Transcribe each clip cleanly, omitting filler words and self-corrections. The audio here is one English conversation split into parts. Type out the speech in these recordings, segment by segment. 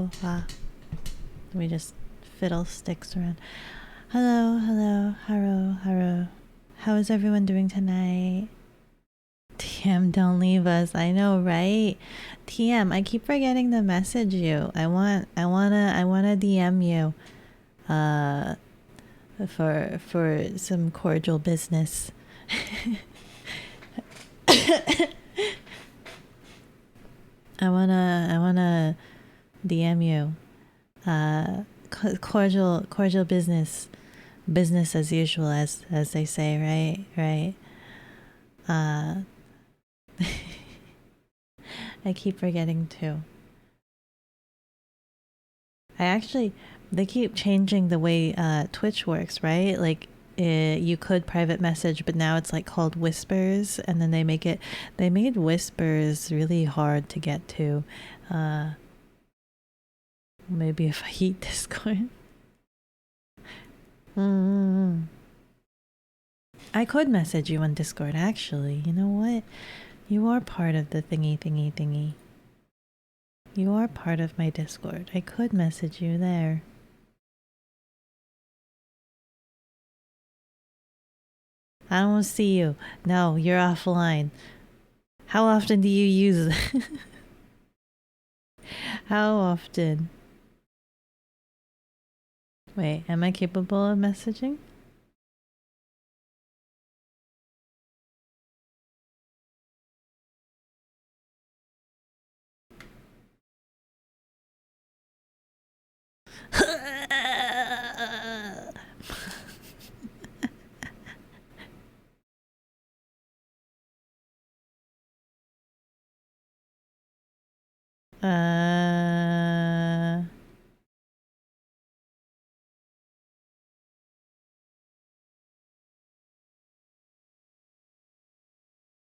people. Let me just fiddlesticks around. Hello. How is everyone doing tonight? TM, don't leave us. I know, right? TM, I keep forgetting to message you. I wanna DM you for some cordial business. I wanna DM you. Cordial business as usual, as they say, right? I keep forgetting to. They keep changing the way Twitch works, right? Like you could private message, but now it's like called whispers, and then they made whispers really hard to get to. Maybe if I heat Discord. I could message you on Discord, actually. You know what? You are part of the thingy. You are part of my Discord. I could message you there. I don't see you. No, you're offline. How often do you use it? How often? Wait, am I capable of messaging?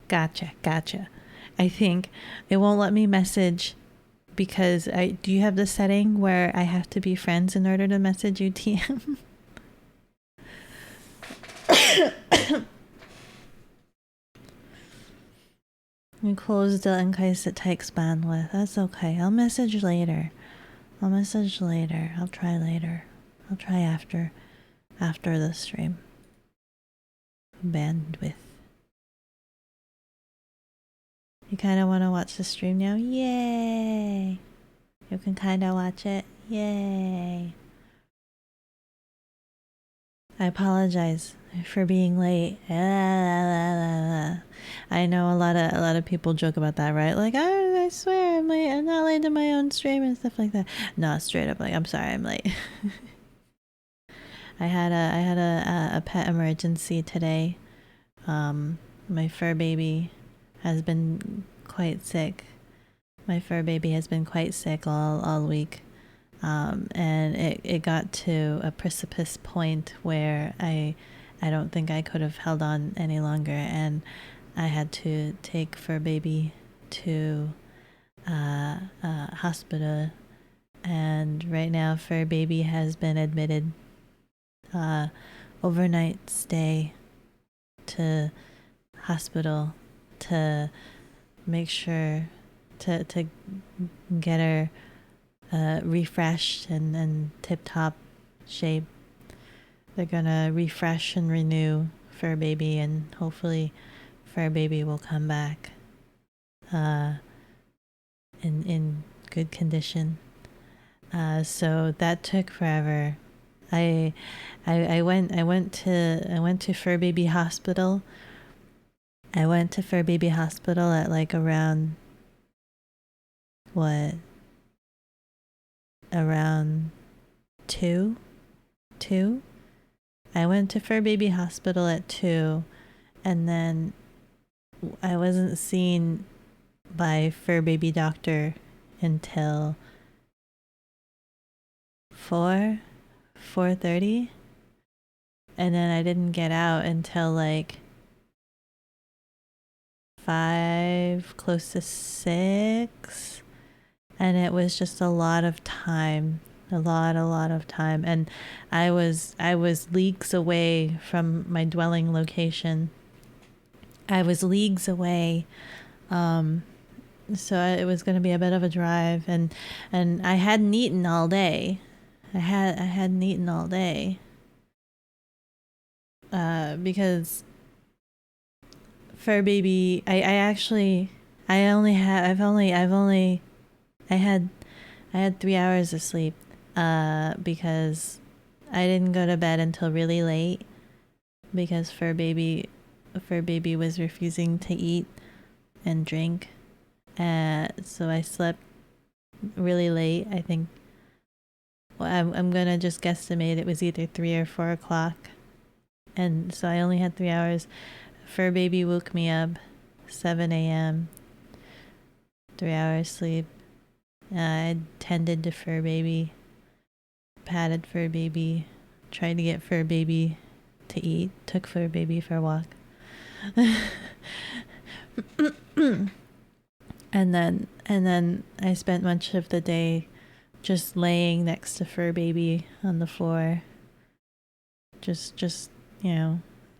Gotcha. I think it won't let me message because do you have the setting where I have to be friends in order to message you, TM? You closed it in case it takes bandwidth. That's okay. I'll message later. I'll try later. I'll try after the stream. Bandwidth. You kind of want to watch the stream now? Yay! You can kind of watch it. Yay! I apologize for being late. I know a lot of people joke about that, right? Like, I swear I'm late. I'm not late to my own stream and stuff like that. No, straight up, like, I'm sorry, I'm late. I had a pet emergency today. My fur baby has been quite sick. All week. And it got to a precipice point where I don't think I could have held on any longer, and I had to take fur baby to hospital. And right now fur baby has been admitted overnight stay to hospital to make sure to get her refreshed and tip-top shape. They're gonna refresh and renew fur baby, and hopefully fur baby will come back in good condition. So that took forever. I went to fur baby hospital. I went to fur baby hospital at like around around 2. I went to fur baby hospital at 2, and then I wasn't seen by fur baby doctor until 4:30, and then I didn't get out until like 5, close to 6, and it was just a lot of time, a lot of time, and I was leagues away from my dwelling location. I was leagues away, it was going to be a bit of a drive, and I hadn't eaten all day. I hadn't eaten all day. Because fur baby, I actually, I only had, I had 3 hours of sleep, because I didn't go to bed until really late, because fur baby was refusing to eat and drink. So I slept really late. I think, well, I'm gonna just guesstimate it was either 3 or 4 o'clock. And so I only had 3 hours. Fur baby woke me up 7 a.m. 3 hours sleep. I tended to fur baby, patted fur baby, tried to get fur baby to eat, took fur baby for a walk. and then I spent much of the day just laying next to fur baby on the floor. Just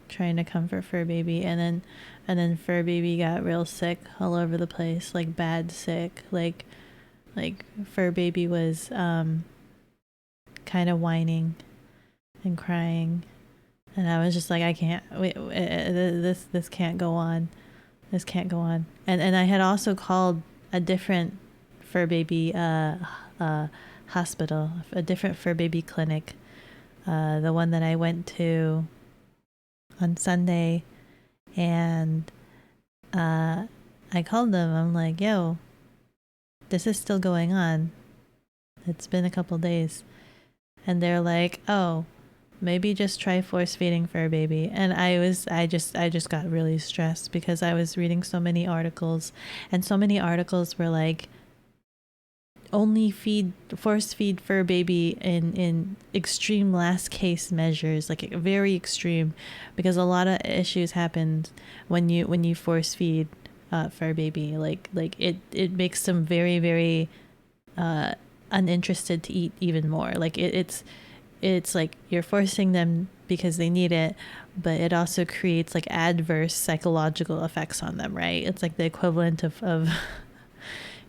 trying to comfort fur baby, and then fur baby got real sick all over the place, like bad sick, like fur baby was kind of whining and crying, and I was just like, I can't wait, this can't go on. This can't go on. And I had also called a different fur baby hospital, a different fur baby clinic, the one that I went to on Sunday, and I called them. I'm like, yo, this is still going on. It's been a couple days. And they're like, oh, maybe just try force feeding fur baby. And I just got really stressed because I was reading so many articles, and so many articles were like, only force feed fur baby in extreme last case measures, like very extreme, because a lot of issues happened when you force feed fur baby. Like it makes them very, very uninterested to eat even more. Like it's like you're forcing them because they need it, but it also creates like adverse psychological effects on them, right? It's like the equivalent of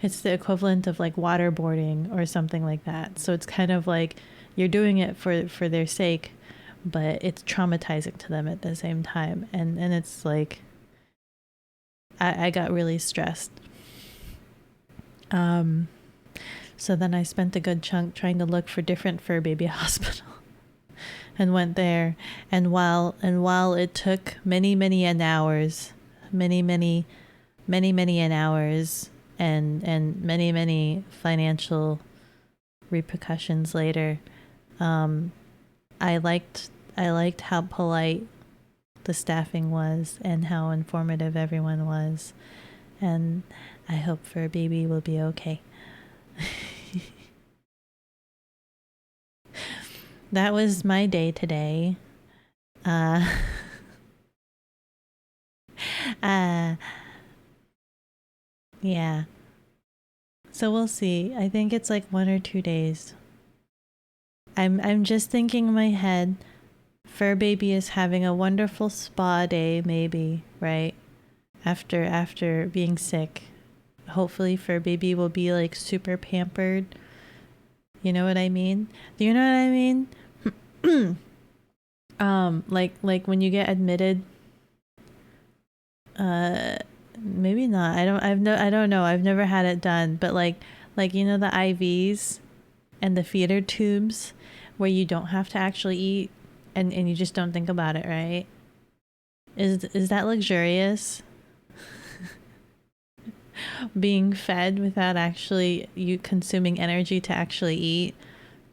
it's the equivalent of like waterboarding or something like that. So it's kind of like you're doing it for their sake, but it's traumatizing to them at the same time. And it's like, I got really stressed. So then I spent a good chunk trying to look for different fur baby hospital and went there. And while it took many an hours, many an hours, and many financial repercussions later, I liked how polite the staffing was and how informative everyone was, and I hope fur baby will be okay. That was my day today. Yeah. So we'll see. I think it's like 1 or 2 days. I'm just thinking in my head, fur baby is having a wonderful spa day, maybe, right? After being sick. Hopefully fur baby will be like super pampered. You know what I mean? Do you know what I mean? Like when you get admitted, maybe not. I don't know. I've never had it done, but like you know the IVs and the feeder tubes where you don't have to actually eat, and you just don't think about it, right? Is that luxurious? Being fed without actually you consuming energy to actually eat,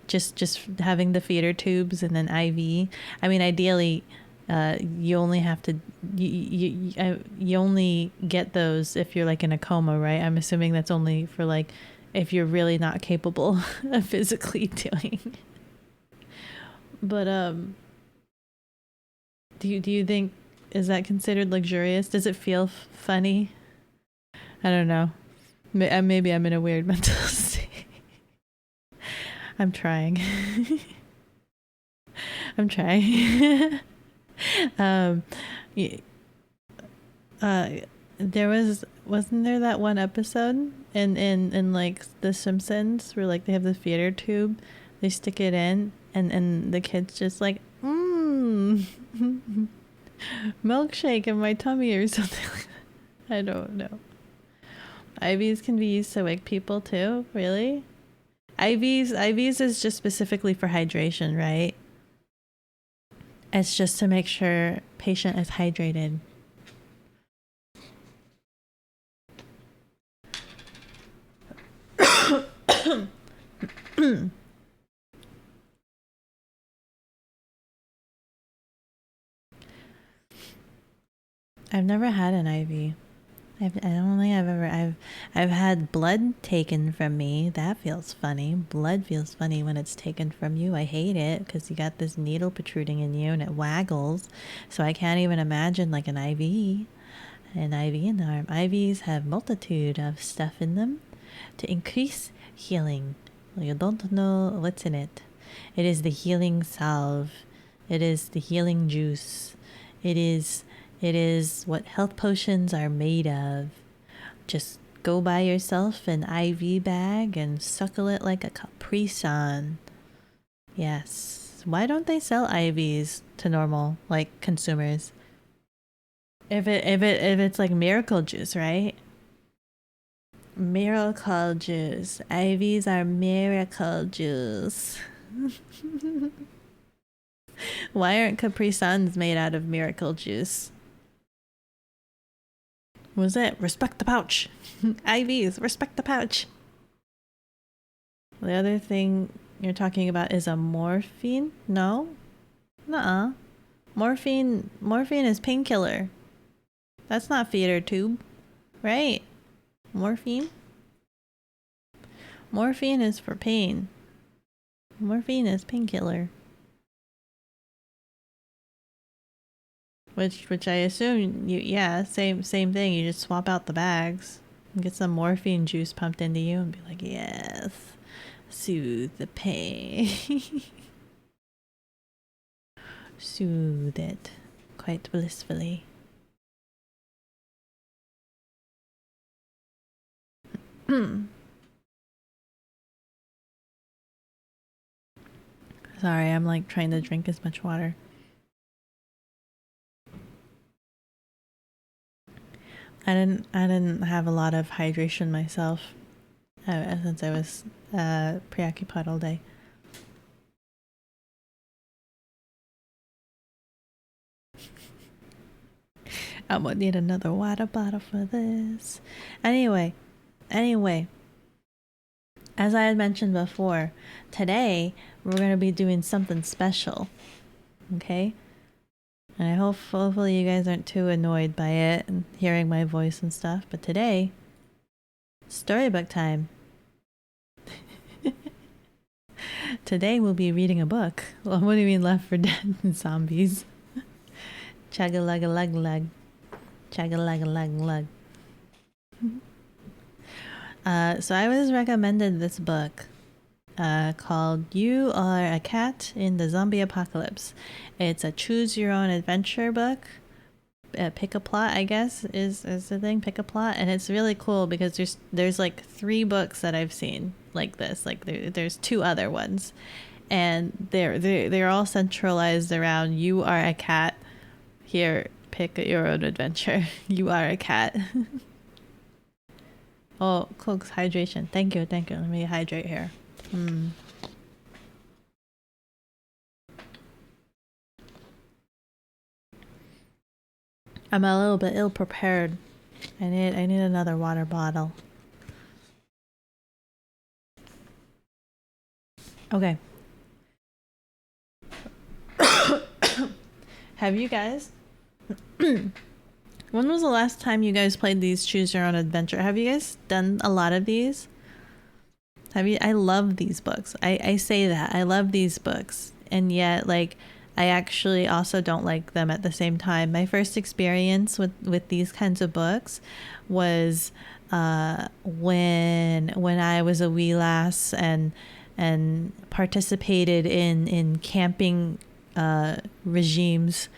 just having the feeder tubes and then IV. I mean, ideally, you only have to you only get those if you're like in a coma, right? I'm assuming that's only for like if you're really not capable of physically doing. But do you think, is that considered luxurious? Does it feel funny? I don't know. Maybe I'm in a weird mental state. I'm trying. I'm trying. wasn't there that one episode in like The Simpsons where like they have the theater tube, they stick it in, and the kid's just like milkshake in my tummy or something like that. I don't know. IVs can be used to wake people too, really? IVs is just specifically for hydration, right? It's just to make sure patient is hydrated. I've never had an IV. I don't think I've had blood taken from me. That feels funny. Blood feels funny when it's taken from you. I hate it because you got this needle protruding in you and it waggles. So I can't even imagine like an IV. An IV in the arm. IVs have multitude of stuff in them to increase healing. You don't know what's in it. It is the healing salve. It is the healing juice. It is what health potions are made of. Just go buy yourself an IV bag and suckle it like a Capri Sun. Yes. Why don't they sell IVs to normal like consumers? If it's like miracle juice, right? Miracle juice. IVs are miracle juice. Why aren't Capri Suns made out of miracle juice? What was it? Respect the pouch. IVs, respect the pouch. The other thing you're talking about is a morphine? No? Nuh-uh. Morphine is painkiller. That's not theater tube, right? Morphine is for pain. Morphine is painkiller. Which I assume same thing. You just swap out the bags and get some morphine juice pumped into you and be like, yes, soothe the pain. Soothe it quite blissfully. Sorry, I'm like trying to drink as much water. I didn't have a lot of hydration myself since I was preoccupied all day. I would need another water bottle for this. Anyway, as I had mentioned before, today we're going to be doing something special. Okay? And I hope hopefully you guys aren't too annoyed by it and hearing my voice and stuff. But today, storybook time. Today we'll be reading a book. Well, what do you mean Left 4 Dead and Zombies? Chug-a-lug-a-lug-lug. Chug-a-lug-a-lug-lug. So I was recommended this book called You Are a Cat in the Zombie Apocalypse. It's a choose your own adventure book. Pick a plot, I guess, is the thing. Pick a plot, and it's really cool because there's like 3 books that I've seen like this. Like there's 2 other ones, and they're all centralized around you are a cat. Here, pick your own adventure. You are a cat. Oh, Cloak's hydration. Thank you. Let me hydrate here. I'm a little bit ill prepared. I need another water bottle. Okay. Have you guys when was the last time you guys played these choose your own adventure? Have you guys done a lot of these? I love these books. I say that. I love these books. And yet, like, I actually also don't like them at the same time. My first experience with these kinds of books was when I was a wee lass and participated in camping regimes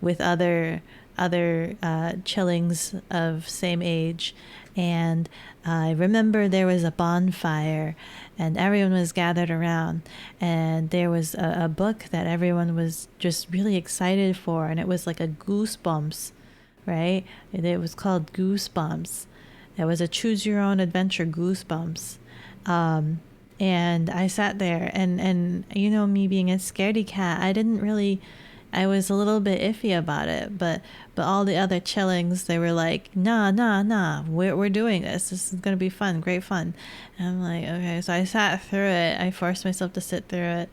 with other other chillings of same age. And I remember there was a bonfire and everyone was gathered around, and there was a book that everyone was just really excited for, and it was like a Goosebumps, right? It was called Goosebumps. It was a choose your own adventure Goosebumps. And I sat there, and you know, me being a scaredy cat, I was a little bit iffy about it, but all the other chillings, they were like, nah, we're doing this. This is gonna be fun, great fun. And I'm like, okay. So I sat through it. I forced myself to sit through it,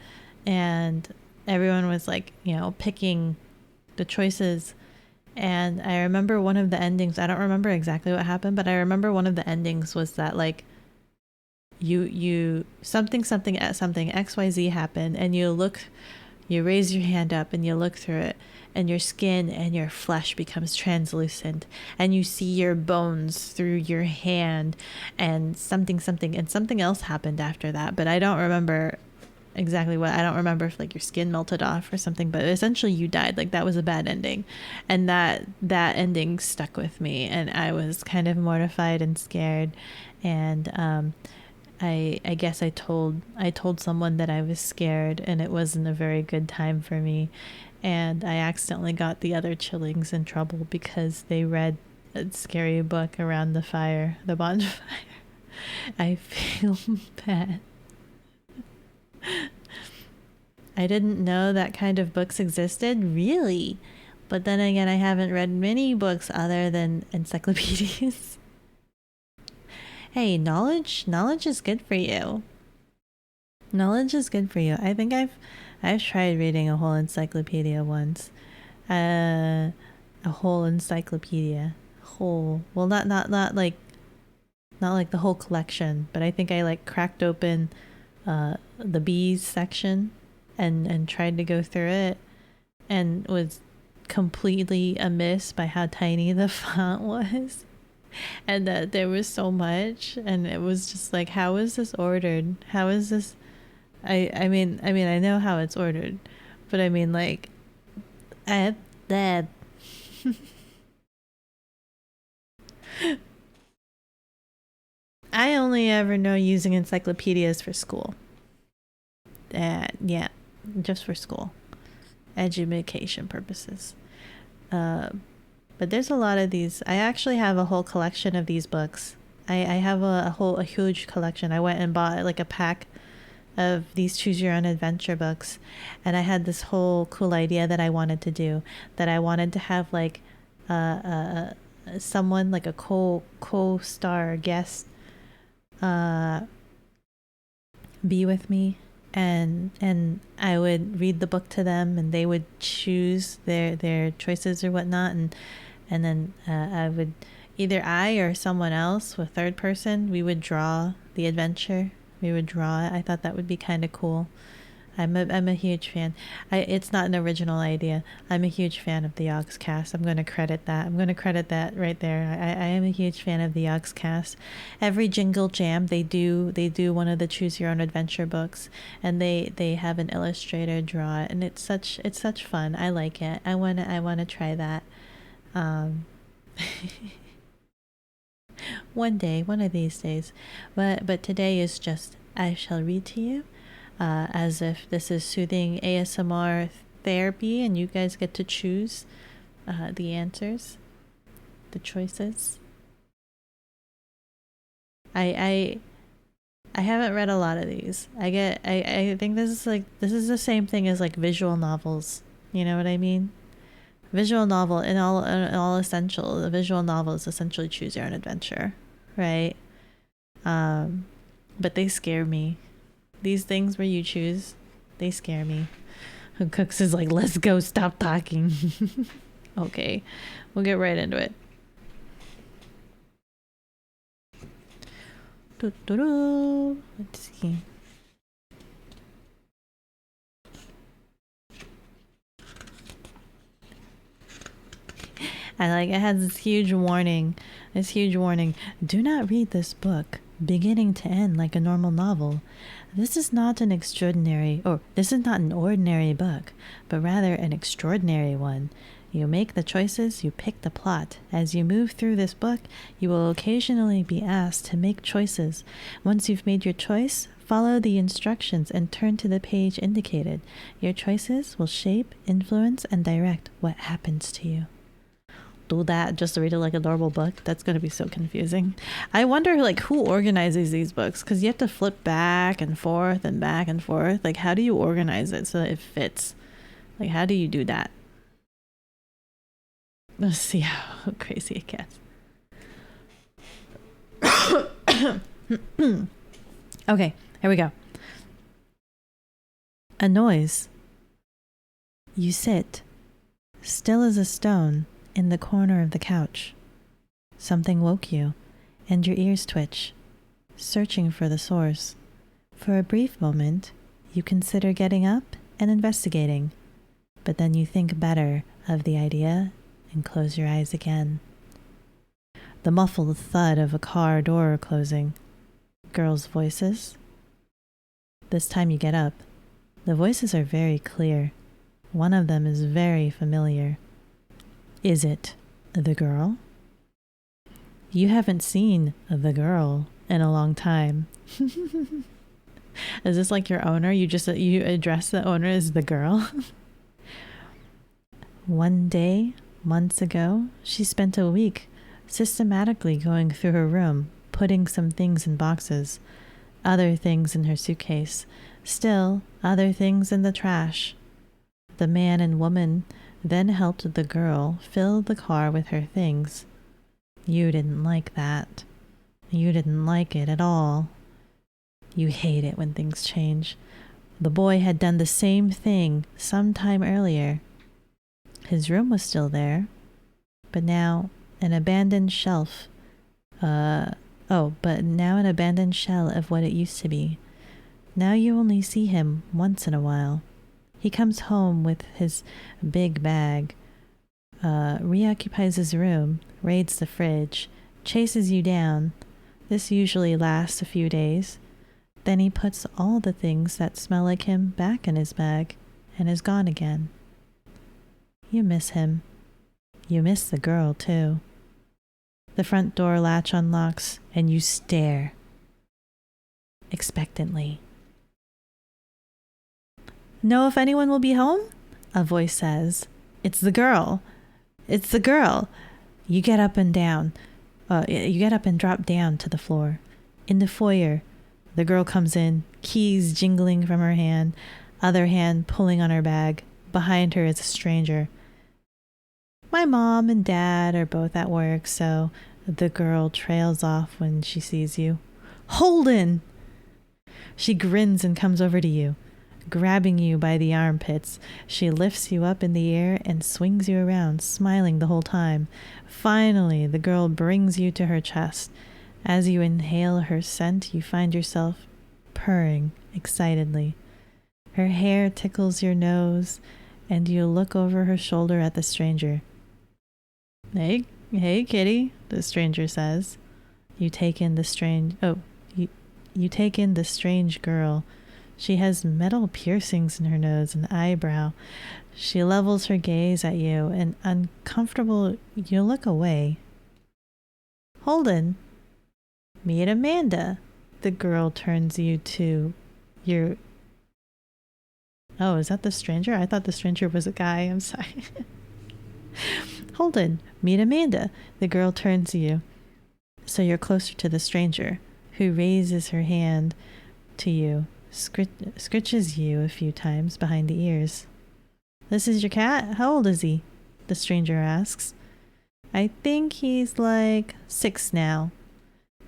and everyone was like, you know, picking the choices. And I remember one of the endings. I don't remember exactly what happened, but I remember one of the endings was that like you something XYZ happened, and you raise your hand up and you look through it, and your skin and your flesh becomes translucent, and you see your bones through your hand, and something and something else happened after that, but I don't remember exactly what. I don't remember if like your skin melted off or something, but essentially you died. Like that was a bad ending, and that ending stuck with me, and I was kind of mortified and scared. And I guess I told someone that I was scared, and it wasn't a very good time for me, and I accidentally got the other chillings in trouble because they read a scary book around the bonfire. I feel bad. I didn't know that kind of books existed, really. But then again, I haven't read many books other than encyclopedias. Hey, knowledge is good for you. Knowledge is good for you. I think I've tried reading a whole encyclopedia once. A whole encyclopedia. Well, not like the whole collection, but I think I like cracked open the bees section and tried to go through it, and was completely amiss by how tiny the font was, and that there was so much, and it was just like, how is this ordered? How is this? I mean I know how it's ordered, but I mean like that. I only ever know using encyclopedias for school. Yeah, just for school, education purposes. But there's a lot of these. I actually have a whole collection of these books. I have a huge collection. I went and bought like a pack of these choose your own adventure books, and I had this whole cool idea that I wanted to do, that I wanted to have like someone like a co-star guest be with me, and I would read the book to them, and they would choose their choices or whatnot, and then I would, either I or someone else, a third person, we would draw the adventure. We would draw it. I thought that would be kind of cool. I'm a huge fan. It's not an original idea. I'm a huge fan of the Yogscast. I'm going to credit that right there. I am a huge fan of the Yogscast. Every Jingle Jam, they do one of the Choose Your Own Adventure books, and they have an illustrator draw it, and it's such fun. I like it. I wanna try that. One of these days. But today is just, I shall read to you. As if this is soothing ASMR therapy, and you guys get to choose the answers, the choices. I haven't read a lot of these. I think this is the same thing as like visual novels. You know what I mean? Visual novel, in all essential, the visual novel is essentially choose your own adventure, right? But they scare me. These things where you choose, they scare me. Cooks is like, let's go, stop talking. Okay, we'll get right into it. Let's see. I like, it has this huge warning. Do not read this book beginning to end like a normal novel. This is not an ordinary book, but rather an extraordinary one. You make the choices, you pick the plot. As you move through this book, you will occasionally be asked to make choices. Once you've made your choice, follow the instructions and turn to the page indicated. Your choices will shape, influence, and direct what happens to you. Do that just to read it like a normal book? That's going to be so confusing. I wonder like who organizes these books, because you have to flip back and forth and back and forth. Like, how do you organize it so that it fits? Like, how do you do that? Let's see how crazy it gets. Okay, here we go. A noise. You sit, still as a stone, in the corner of the couch. Something woke you, and your ears twitch, searching for the source. For a brief moment, you consider getting up and investigating, but then you think better of the idea and close your eyes again. The muffled thud of a car door closing. Girls' voices. This time you get up. The voices are very clear. One of them is very familiar. Is it the girl? You haven't seen the girl in a long time. Is this like your owner? You address the owner as the girl? One day, months ago, she spent a week systematically going through her room, putting some things in boxes, other things in her suitcase, still other things in the trash. The man and woman then helped the girl fill the car with her things. You didn't like that. You didn't like it at all. You hate it when things change. The boy had done the same thing some time earlier. His room was still there, but now an abandoned shelf. But now an abandoned shell of what it used to be. Now you only see him once in a while. He comes home with his big bag, reoccupies his room, raids the fridge, chases you down. This usually lasts a few days. Then he puts all the things that smell like him back in his bag and is gone again. You miss him. You miss the girl, too. The front door latch unlocks, and you stare expectantly. Know if anyone will be home? A voice says. It's the girl. It's the girl. You get up and down. You get up and drop down to the floor. In the foyer, the girl comes in, keys jingling from her hand, other hand pulling on her bag. Behind her is a stranger. My mom and dad are both at work, so the girl trails off when she sees you. Holden! She grins and comes over to you. Grabbing you by the armpits, she lifts you up in the air and swings you around, smiling the whole time. Finally, the girl brings you to her chest. As you inhale her scent, you find yourself purring excitedly. Her hair tickles your nose, and you look over her shoulder at the stranger. Hey, kitty, the stranger says. You take in the strange girl. She has metal piercings in her nose and eyebrow. She levels her gaze at you, and uncomfortable, you look away. Holden, meet Amanda. The girl turns you to your... Oh, is that the stranger? I thought the stranger was a guy. I'm sorry. Holden, meet Amanda. The girl turns to you. So you're closer to the stranger, who raises her hand to you, scritches you a few times behind the ears. This is your cat? How old is he? The stranger asks. I think he's like 6 now.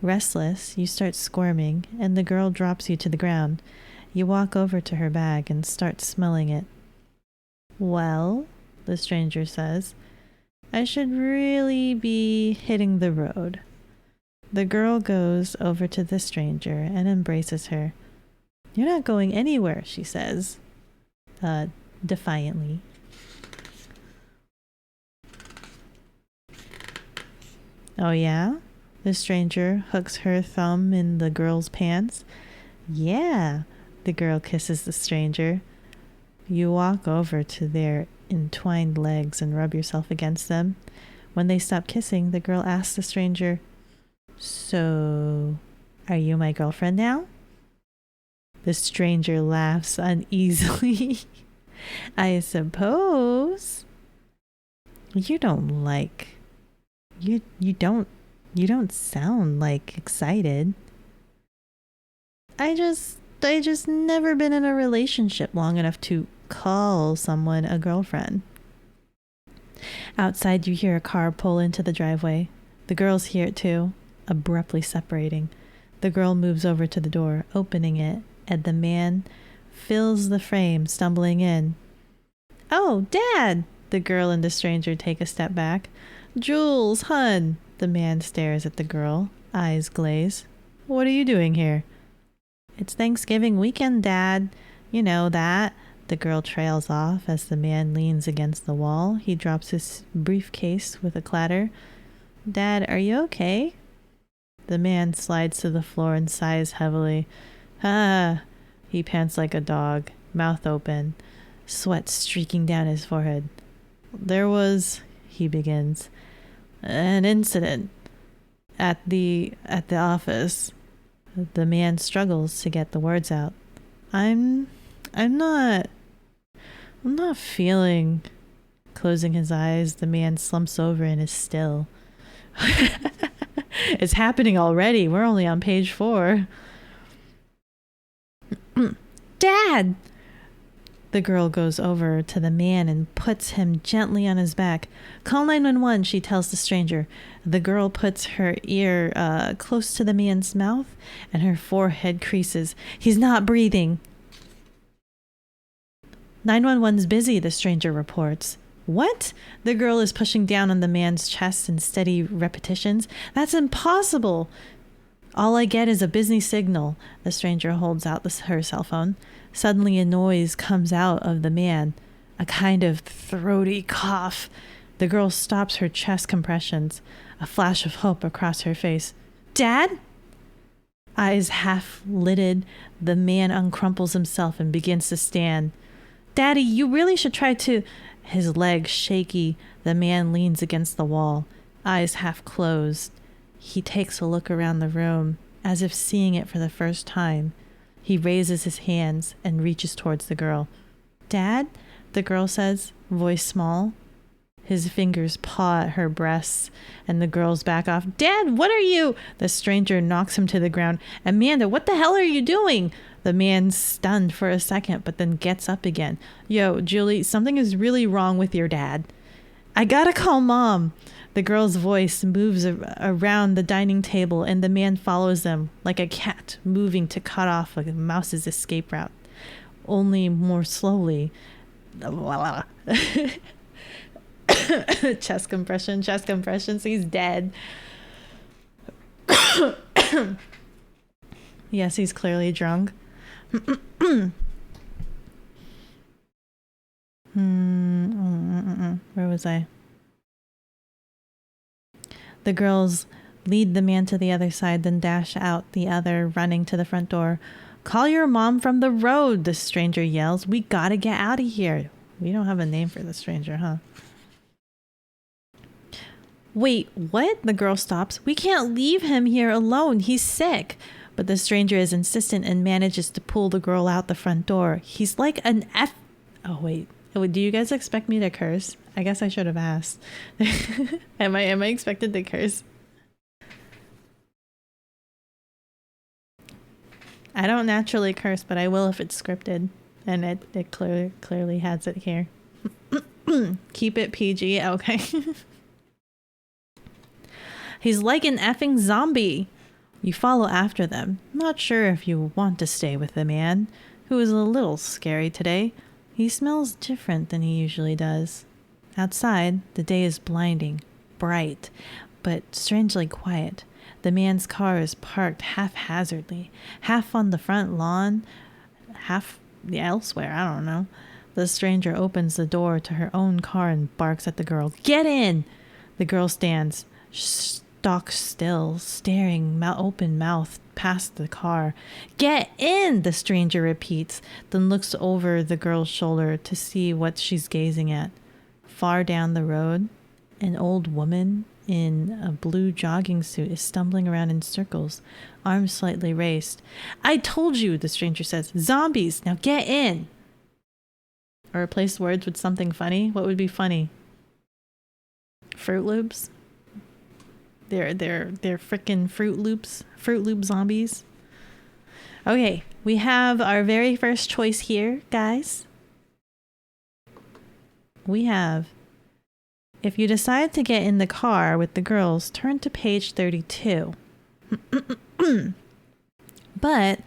Restless, you start squirming, and the girl drops you to the ground. You walk over to her bag and start smelling it. Well, the stranger says, I should really be hitting the road. The girl goes over to the stranger and embraces her. You're not going anywhere, she says, defiantly. Oh yeah? The stranger hooks her thumb in the girl's pants. Yeah, the girl kisses the stranger. You walk over to their entwined legs and rub yourself against them. When they stop kissing, the girl asks the stranger, "So, are you my girlfriend now?" The stranger laughs uneasily. "I suppose. You don't like... You don't sound like excited. I just never been in a relationship long enough to call someone a girlfriend." Outside, you hear a car pull into the driveway. The girls hear it too, abruptly separating. The girl moves over to the door, opening it, and the man fills the frame, stumbling in. "Oh, Dad!" The girl and the stranger take a step back. "Jules, hun!" The man stares at the girl, eyes glaze. "What are you doing here?" "It's Thanksgiving weekend, Dad. You know that." The girl trails off as the man leans against the wall. He drops his briefcase with a clatter. "Dad, are you okay?" The man slides to the floor and sighs heavily. "Ah!" He pants like a dog, mouth open, sweat streaking down his forehead. "There was," he begins, "an incident at the office." The man struggles to get the words out. I'm not feeling..." Closing his eyes, the man slumps over and is still. It's happening already. We're only on page 4. "Dad!" The girl goes over to the man and puts him gently on his back. "Call 911, she tells the stranger. The girl puts her ear close to the man's mouth and her forehead creases. "He's not breathing." "911's busy," the stranger reports. "What?" The girl is pushing down on the man's chest in steady repetitions. "That's impossible." "All I get is a busy signal." The stranger holds out her cell phone. Suddenly a noise comes out of the man, a kind of throaty cough. The girl stops her chest compressions, a flash of hope across her face. "Dad?" Eyes half lidded, the man uncrumples himself and begins to stand. "Daddy, you really should try to..." His legs shaky, the man leans against the wall, eyes half closed. He takes a look around the room, as if seeing it for the first time. He raises his hands and reaches towards the girl. "Dad?" the girl says, voice small. His fingers paw at her breasts, and the girls back off. "Dad, what are you..." The stranger knocks him to the ground. "Amanda, what the hell are you doing?" The man's stunned for a second, but then gets up again. "Yo, Julie, something is really wrong with your dad." "I gotta call Mom." The girl's voice moves around the dining table, and the man follows them, like a cat moving to cut off a mouse's escape route, only more slowly. Chest compressions. He's dead. Yes, he's clearly drunk. Where was I? The girls lead the man to the other side, then dash out the other, running to the front door. "Call your mom from the road," the stranger yells. "We gotta get out of here." We don't have a name for the stranger, huh? "Wait, what?" The girl stops. "We can't leave him here alone. He's sick." But the stranger is insistent and manages to pull the girl out the front door. He's like an F... Oh, wait. Do you guys expect me to curse? I guess I should have asked. Am I expected to curse? I don't naturally curse, but I will if it's scripted. And it clearly has it here. Keep it PG. Okay. He's like an effing zombie. You follow after them, not sure if you want to stay with the man, who is a little scary today. He smells different than he usually does. Outside, the day is blinding, bright, but strangely quiet. The man's car is parked haphazardly, half on the front lawn, half elsewhere, I don't know. The stranger opens the door to her own car and barks at the girl. "Get in!" The girl stands, stock still, staring open mouthed past the car. Get in, the stranger repeats, then looks over the girl's shoulder to see what she's gazing at. Far down the road, an old woman in a blue jogging suit is stumbling around in circles, arms slightly raised. I told you, the stranger says. Zombies, now get in. Or replace words with something funny. What would be funny? Fruit Loops? They're frickin' Fruit Loops. Fruit Loop zombies. Okay, we have our very first choice here, guys. We have, if you decide to get in the car with the girls, turn to page 32. But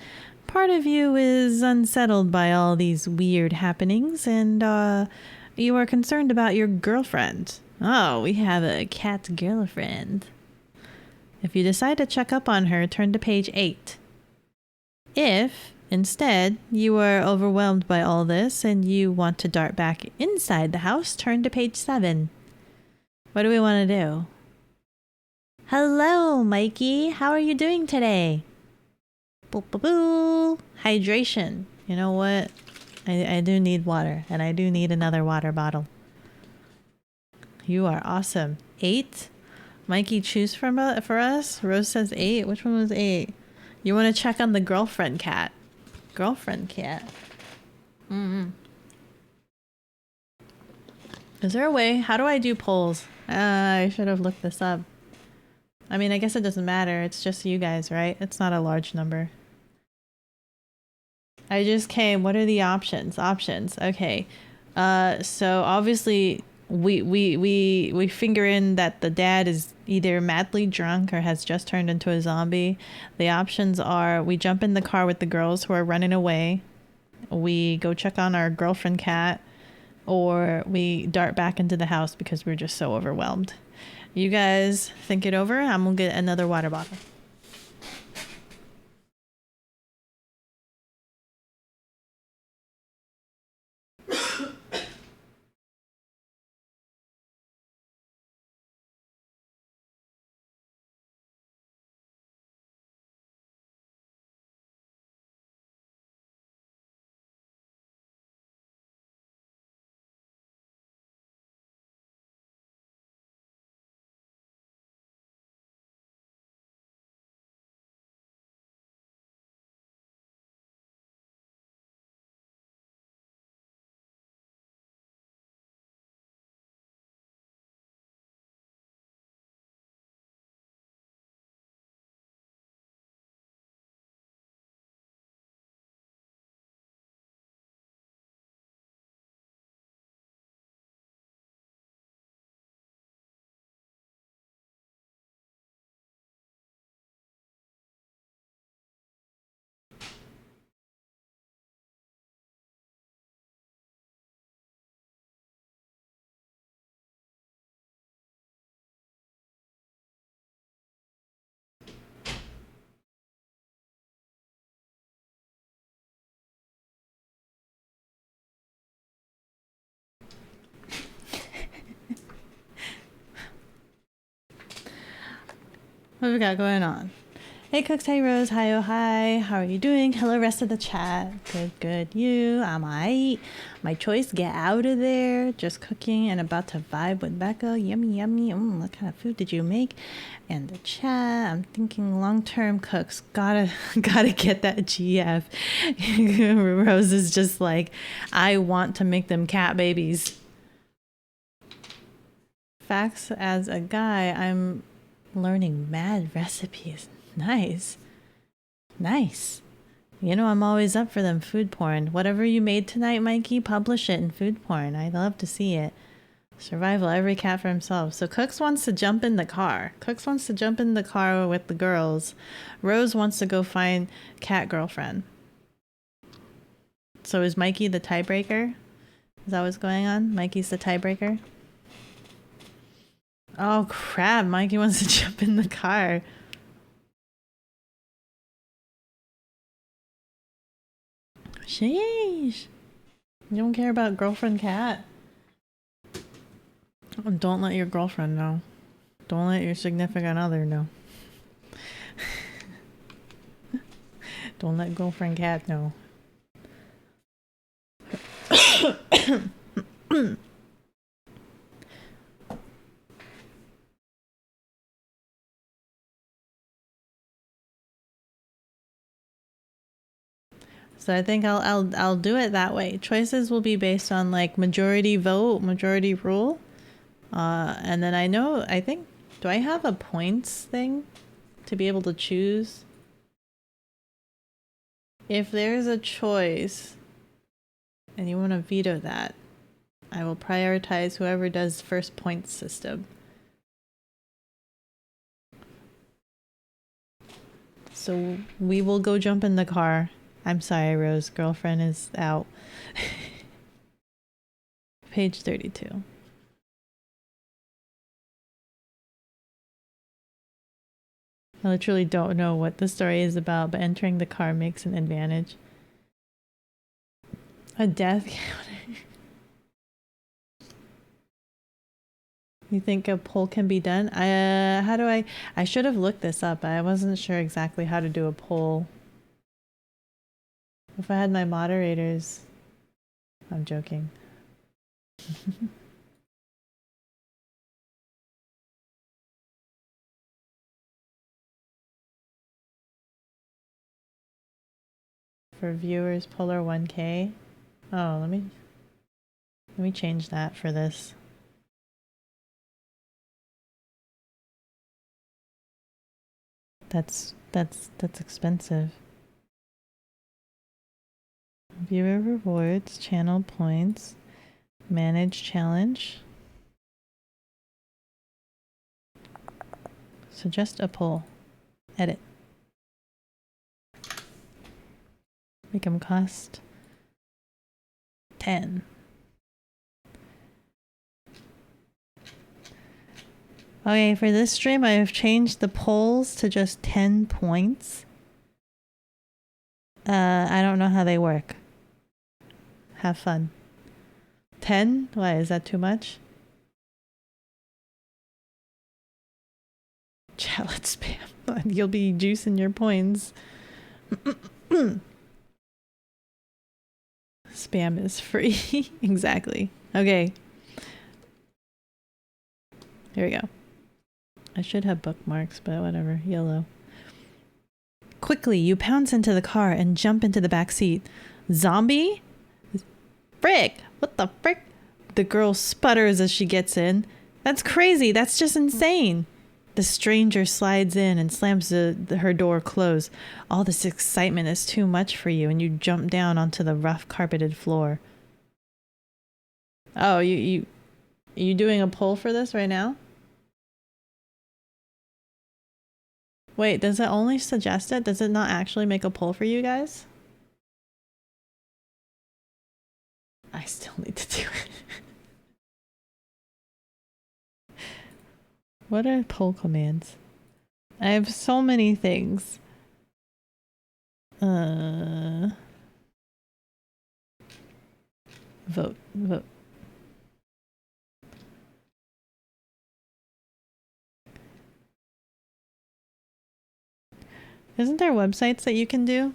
part of you is unsettled by all these weird happenings, and you are concerned about your girlfriend. Oh, we have a cat girlfriend. If you decide to check up on her, turn to page 8. If, instead, you are overwhelmed by all this and you want to dart back inside the house, turn to page 7. What do we want to do? Hello, Mikey. How are you doing today? Boo, boo, boo. Hydration. You know what? I do need water, and I do need another water bottle. You are awesome. 8? Mikey, choose for us. Rose says 8. Which one was 8? You want to check on the girlfriend cat. Girlfriend cat. Is there a way? How do I do polls? I should have looked this up. I mean, I guess it doesn't matter. It's just you guys, right? It's not a large number. I just came. What are the options? Options. Okay. So obviously we figure in that the dad is either madly drunk or has just turned into a zombie. The options are we jump in the car with the girls who are running away, we go check on our girlfriend cat, or we dart back into the house because we're just so overwhelmed. You guys think it over. I'm gonna get another water bottle. What have we got going on? Hey Cooks, hey Rose, hi oh hi. How are you doing? Hello rest of the chat. Good. You, I'm aight. My choice, get out of there. Just cooking and about to vibe with Becca. Yummy. What kind of food did you make? And the chat, I'm thinking long-term cooks. Gotta get that GF. Rose is just like, I want to make them cat babies. Facts, as a guy, I'm learning mad recipes. Nice. You know, I'm always up for them food porn. Whatever you made tonight, Mikey, publish it in food porn. I'd love to see it. Survival, every cat for himself. So Cooks wants to jump in the car. Cooks wants to jump in the car with the girls. Rose wants to go find cat girlfriend. So is Mikey the tiebreaker? Is that what's going on? Mikey's the tiebreaker? Oh crap, Mikey wants to jump in the car. Sheesh. You don't care about girlfriend cat? Don't let your girlfriend know. Don't let your significant other know. Don't let girlfriend cat know. So I think I'll do it that way. Choices will be based on like majority vote, majority rule. And then I think, do I have a points thing to be able to choose? If there's a choice and you want to veto that, I will prioritize whoever does first points system. So we will go jump in the car. I'm sorry, Rose. Girlfriend is out. Page 32. I literally don't know what the story is about, but entering the car makes an advantage. A death counter. You think a poll can be done? How do I should have looked this up. I wasn't sure exactly how to do a poll. If I had my moderators... I'm joking. For viewers, polar 1K. Oh, let me change that for this. That's expensive. Viewer rewards, channel points, manage challenge. Suggest a poll. Edit. Make them cost 10. Okay, for this stream, I have changed the polls to just 10 points. I don't know how they work. Have fun. 10? Why, is that too much? Chat, let's spam. You'll be juicing your points. Spam is free. Exactly. Okay. Here we go. I should have bookmarks, but whatever. YOLO. Quickly, you pounce into the car and jump into the back seat. Zombie? Frick! What the frick? The girl sputters as she gets in. That's crazy. That's just insane. The stranger slides in and slams her door closed. All this excitement is too much for you, and you jump down onto the rough carpeted floor. Oh, you doing a poll for this right now? Wait, does it only suggest it? Does it not actually make a poll for you guys? I still need to do it. What are poll commands? I have so many things. Vote. Isn't there websites that you can do?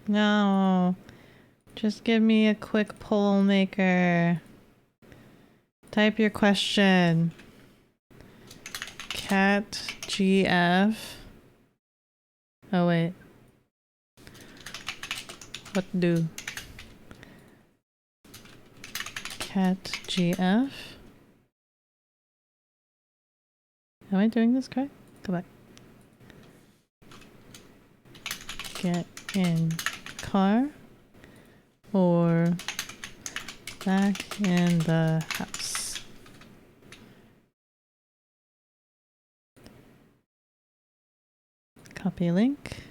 No. Just give me a quick poll maker. Type your question. Cat GF. Oh wait. What do? Cat GF. Am I doing this correct? Go back. Get in car or back in the house. Copy link.